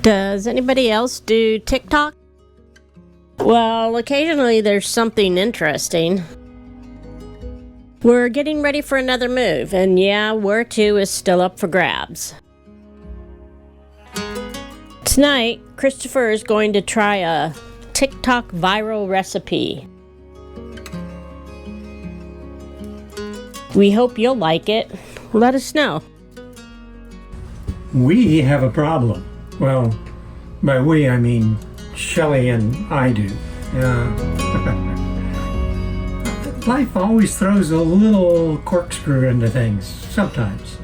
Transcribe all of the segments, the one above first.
Does anybody else do TikTok? Well, occasionally there's something interesting. We're getting ready for another move, and yeah, where to is still up for grabs. Tonight, Christopher is going to try a TikTok viral recipe. We hope you'll like it. Let us know. We have a problem. Well, by we I mean Shelley and I do. Life always throws a little corkscrew into things, sometimes.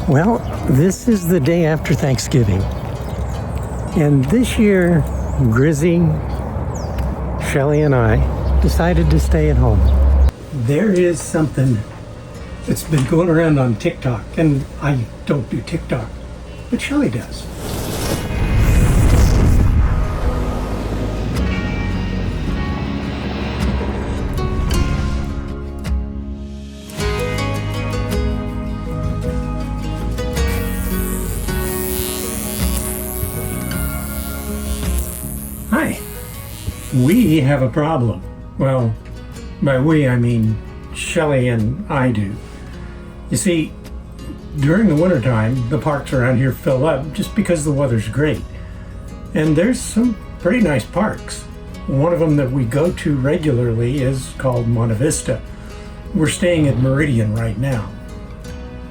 Well, this is the day after Thanksgiving. And this year, Grizzy, Shelley, and I decided to stay at home. There is something that's been going around on TikTok, and I don't do TikTok, but Shelley does. Hi. We have a problem. Well, by we I mean Shelley and I do. You see, during the wintertime, the parks around here fill up just because the weather's great. And there's some pretty nice parks. One of them that we go to regularly is called Monte Vista. We're staying at Meridian right now.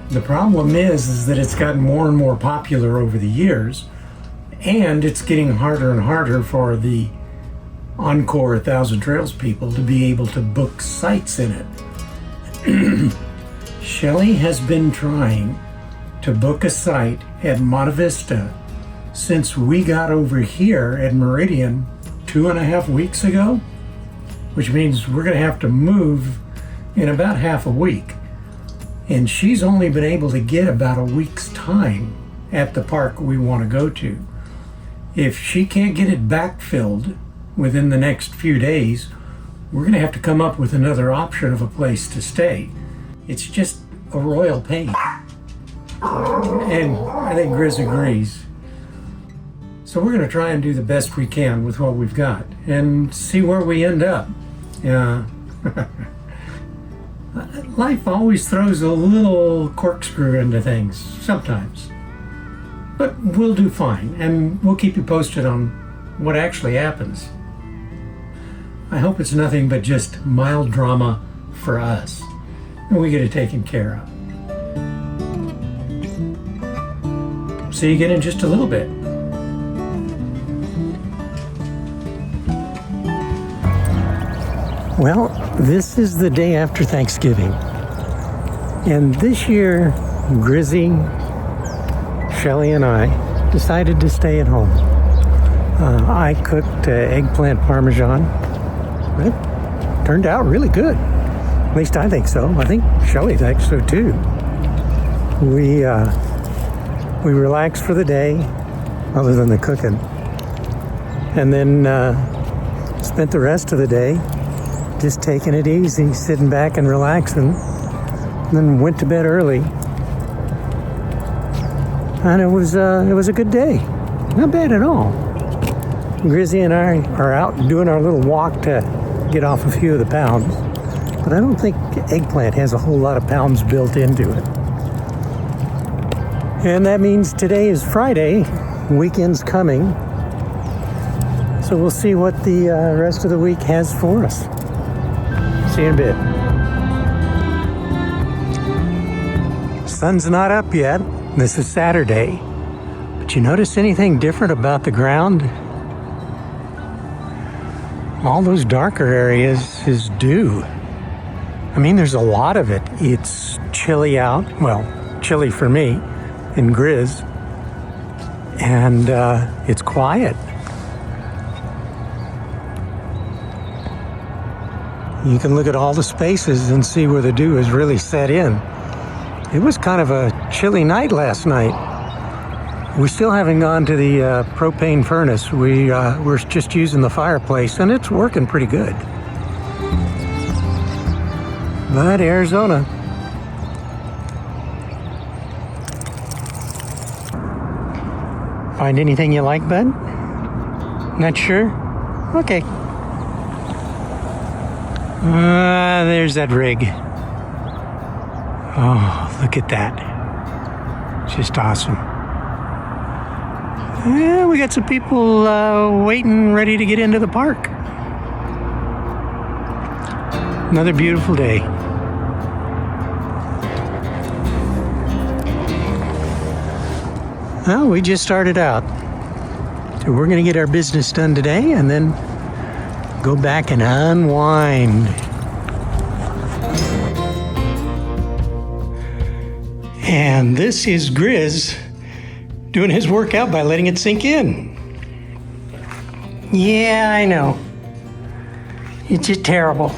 The problem is that it's gotten more and more popular over the years, and it's getting harder and harder for the Encore 1,000 Trails people to be able to book sites in it. Shelley has been trying to book a site at Monte Vista since we got over here at Meridian 2.5 weeks ago, which means we're going to have to move in about half a week. And she's only been able to get about a week's time at the park we want to go to. If she can't get it backfilled within the next few days, we're going to have to come up with another option of a place to stay. It's just a royal pain. And I think Grizz agrees. So we're going to try and do the best we can with what we've got and see where we end up. Life always throws a little corkscrew into things, sometimes. But we'll do fine, and we'll keep you posted on what actually happens. I hope it's nothing but just mild drama for us, and we get it taken care of. See you again in just a little bit. Well, this is the day after Thanksgiving. And this year, Grizzy, Shelley, and I decided to stay at home. I cooked eggplant parmesan. It turned out really good. At least I think so. I think Shelley thinks so too. We relaxed for the day, other than the cooking, and then spent the rest of the day just taking it easy, sitting back and relaxing, and then went to bed early. And it was a good day. Not bad at all. Grizzy and I are out doing our little walk to get off a few of the pounds, but I don't think eggplant has a whole lot of pounds built into it. And that means today is Friday, weekend's coming, so we'll see what the rest of the week has for us. See you in a bit. Sun's not up yet. This is Saturday. But you notice anything different about the ground? All those darker areas is dew. I mean, there's a lot of it. It's chilly out. Well, chilly for me in Grizz. And it's quiet. You can look at all the spaces and see where the dew is really set in. It was kind of a chilly night last night. We still haven't gone to the propane furnace. We're just using the fireplace, and it's working pretty good. But Arizona. Find anything you like, bud? Not sure? Okay. There's that rig. Oh, look at that. Just awesome. We got some people waiting, ready to get into the park. Another beautiful day. Well, we just started out. So we're going to get our business done today and then go back and unwind. And this is Grizz doing his workout by letting it sink in. Yeah, I know. It's just terrible.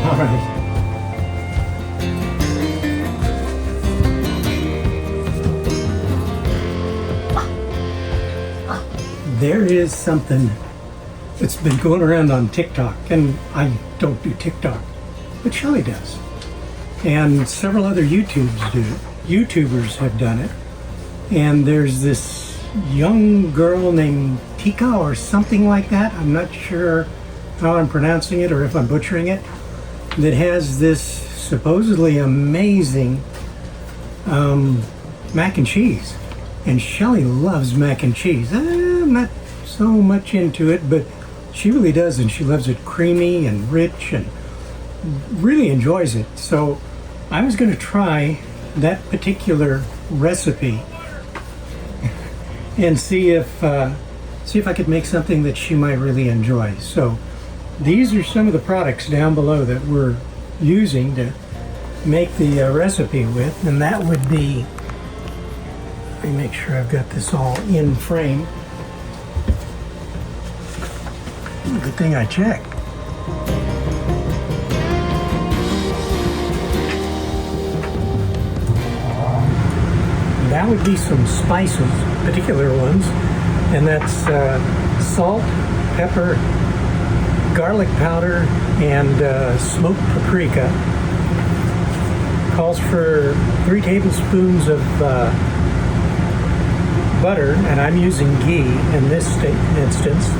All right. There is something that's been going around on TikTok, and I don't do TikTok, but Shelley does. And several other YouTubers have done it. And there's this young girl named Tika or something like that. I'm not sure how I'm pronouncing it or if I'm butchering it. That has this supposedly amazing mac and cheese. And Shelley loves mac and cheese. I'm not so much into it, but she really does, and she loves it creamy and rich and really enjoys it. So I was going to try that particular recipe and see if I could make something that she might really enjoy. So these are some of the products down below that we're using to make the recipe with, and that would be, let me make sure I've got this all in frame. Good thing I checked. That would be some spices, particular ones, and that's salt, pepper, garlic powder, and smoked paprika. Calls for 3 tablespoons of butter, and I'm using ghee in this instance.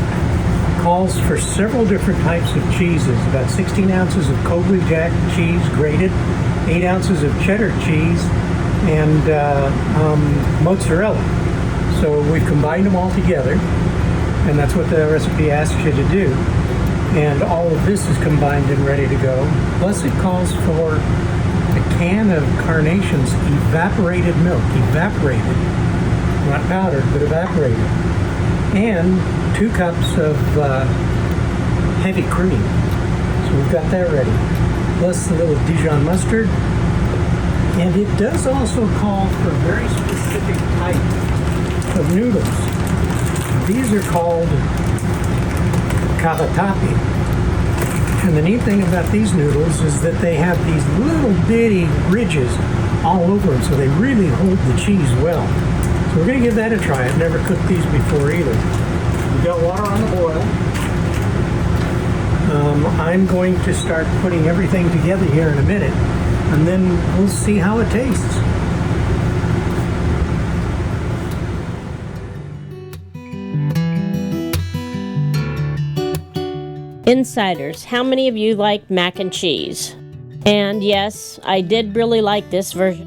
Calls for several different types of cheeses, about 16 ounces of Cobley Jack cheese grated, 8 ounces of cheddar cheese, and mozzarella. So we've combined them all together, and that's what the recipe asks you to do. And all of this is combined and ready to go. Plus it calls for a can of Carnation's evaporated milk, not powdered, but evaporated, and 2 cups of heavy cream. So we've got that ready. Plus a little Dijon mustard. And it does also call for a very specific type of noodles. These are called cavatappi. And the neat thing about these noodles is that they have these little bitty ridges all over them, so they really hold the cheese well. So we're going to give that a try. I've never cooked these before either. We've got water on the boil. I'm going to start putting everything together here in a minute, and then we'll see how it tastes. Insiders, how many of you like mac and cheese? And yes, I did really like this version.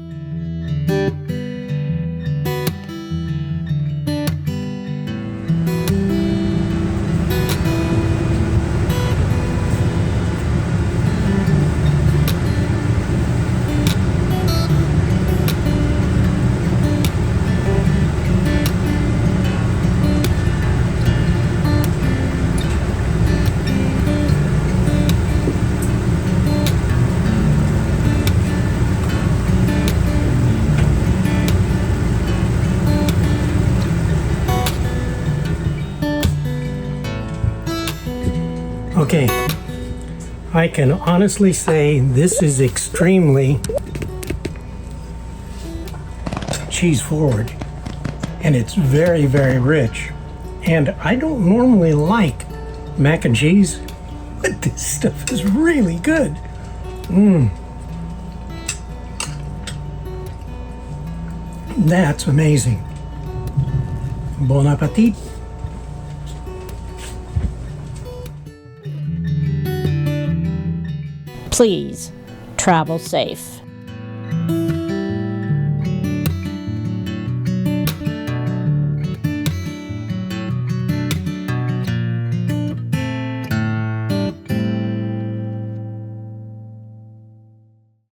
Okay, I can honestly say this is extremely cheese forward, and it's very, very rich. And I don't normally like mac and cheese, but this stuff is really good. That's amazing. Bon appetit. Please travel safe.